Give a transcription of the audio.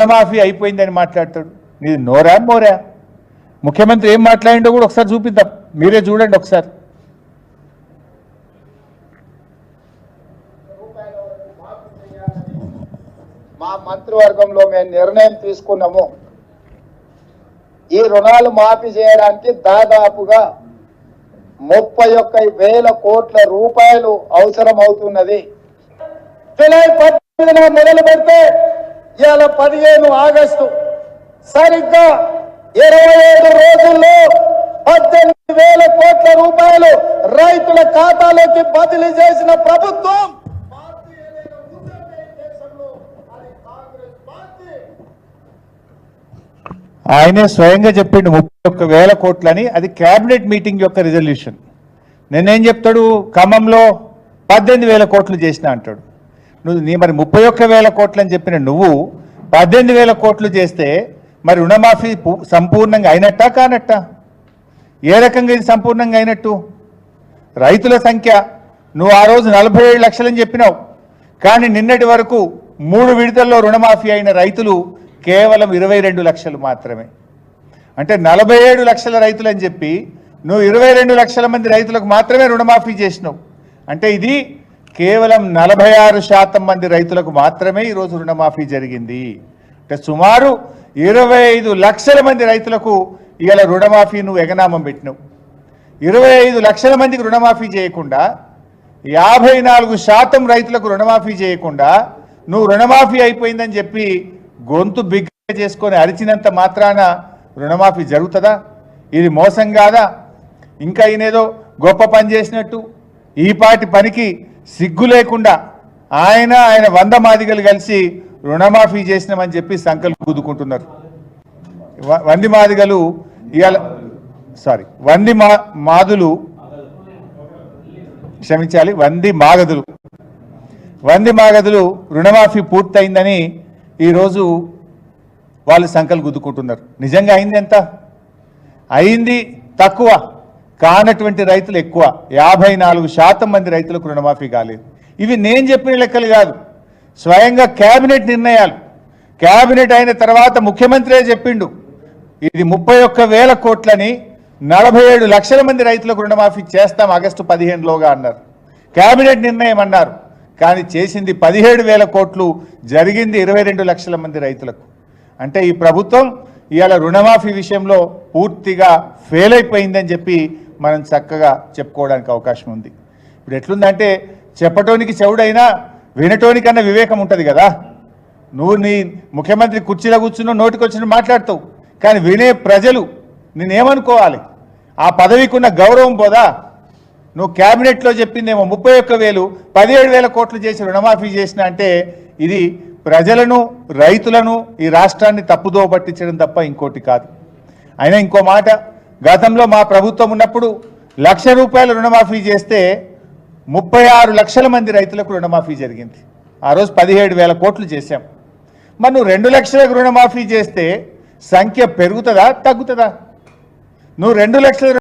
రుణమాఫీ అయిపోయిందని మాట్లాడతాడు. నీది నోరా మోరా? ముఖ్యమంత్రి ఏం మాట్లాడిండో కూడా ఒకసారి చూపిద్దాం, మీరే చూడండి ఒకసారి. మా మంత్రివర్గంలో మేము నిర్ణయం తీసుకున్నాము. ఈ రుణాలు మాఫీ చేయడానికి దాదాపుగా 31,000 కోట్ల రూపాయలు అవసరం అవుతున్నది. జూలై 18న మొదలు పెడితే ఇవాళ 15 ఆగస్టు, సరిగ్గా 27 రోజుల్లో 18,000 కోట్ల రూపాయలు రైతుల ఖాతాలోకి బదిలీ చేసిన ప్రభుత్వం ఆయనే స్వయంగా చెప్పిండు 31,000 కోట్లని. అది క్యాబినెట్ మీటింగ్ యొక్క రిజల్యూషన్. నేనేం చెప్తాడు, ఖమ్మంలో 18,000 కోట్లు చేసిన అంటాడు. నీ మరి 31,000 కోట్లు అని చెప్పిన నువ్వు 18,000 కోట్లు చేస్తే మరి రుణమాఫీ సంపూర్ణంగా అయినట్టా కానట్టా? ఏ రకంగా ఇది సంపూర్ణంగా అయినట్టు? రైతుల సంఖ్య నువ్వు ఆ రోజు 47 లక్షలని చెప్పినావు, కానీ నిన్నటి వరకు 3 విడతల్లో రుణమాఫీ అయిన రైతులు కేవలం 22 లక్షలు మాత్రమే. అంటే 47 లక్షల రైతులు అని చెప్పి నువ్వు 22 లక్షల మంది రైతులకు మాత్రమే రుణమాఫీ చేసినావు. అంటే ఇది కేవలం 46% మంది రైతులకు మాత్రమే ఈరోజు రుణమాఫీ జరిగింది. అంటే సుమారు 25 లక్షల మంది రైతులకు ఇవాళ రుణమాఫీ నువ్వు ఎగనామం పెట్టినావు. 25 లక్షల మందికి రుణమాఫీ చేయకుండా 54% రైతులకు రుణమాఫీ చేయకుండా నువ్వు రుణమాఫీ అయిపోయిందని చెప్పి గొంతు బిగ్గ చేసుకొని అరిచినంత మాత్రాన రుణమాఫీ జరుగుతుందా? ఇది మోసం కాదా? ఇంకా ఈయనేదో గొప్ప పని చేసినట్టు ఈ పాటి పనికి సిగ్గు లేకుండా ఆయన 100 మాదిగలు కలిసి రుణమాఫీ చేసినామని చెప్పి సంకల్పం కుదుకుంటున్నారు. వంది మాదిగలు ఇవాళ మాదులు క్షమించాలి, వంది మాగదులు రుణమాఫీ పూర్తయిందని ఈరోజు వాళ్ళు సంకల్పం గుద్దుకుంటున్నారు. నిజంగా అయింది ఎంత? అయింది తక్కువ, కానటువంటి రైతులు ఎక్కువ. 54% మంది రైతులకు రుణమాఫీ కాలేదు. ఇవి నేను చెప్పిన లెక్కలు కాదు, స్వయంగా కేబినెట్ నిర్ణయాలు. కేబినెట్ అయిన తర్వాత ముఖ్యమంత్రే చెప్పిండు ఇది 31,000 కోట్లని 47 లక్షల మంది రైతులకు రుణమాఫీ చేస్తాం ఆగస్టు 15లోగా అన్నారు. కేబినెట్ నిర్ణయం అన్నారు, కానీ చేసింది 17,000 కోట్లు, జరిగింది 22 లక్షల మంది రైతులకు. అంటే ఈ ప్రభుత్వం ఇవాళ రుణమాఫీ విషయంలో పూర్తిగా ఫెయిల్ అయిపోయిందని చెప్పి మనం చక్కగా చెప్పుకోవడానికి అవకాశం ఉంది. ఇప్పుడు ఎట్లుందంటే చెప్పటోనికి చెవుడైనా వినటోనికన్నా వివేకం ఉంటుంది కదా. నువ్వు నీ ముఖ్యమంత్రి కుర్చీలో కూర్చున్న నోటికి వచ్చిన మాట్లాడతావు, కానీ వినే ప్రజలు నేనేమనుకోవాలి? ఆ పదవికి ఉన్న గౌరవం పోదా? నువ్వు క్యాబినెట్లో చెప్పిందేమో 31,000, 17,000 కోట్లు చేసి రుణమాఫీ చేసిన అంటే ఇది ప్రజలను, రైతులను, ఈ రాష్ట్రాన్ని తప్పుదో పట్టించడం తప్ప ఇంకోటి కాదు. అయినా ఇంకో మాట, గతంలో మా ప్రభుత్వం ఉన్నప్పుడు ₹1,00,000 రుణమాఫీ చేస్తే 36 లక్షల మంది రైతులకు రుణమాఫీ జరిగింది. ఆ రోజు 17,000 కోట్లు చేశాం. మరి నువ్వు 2 లక్షలకు రుణమాఫీ చేస్తే సంఖ్య పెరుగుతుందా తగ్గుతుందా? నువ్వు 2 లక్షల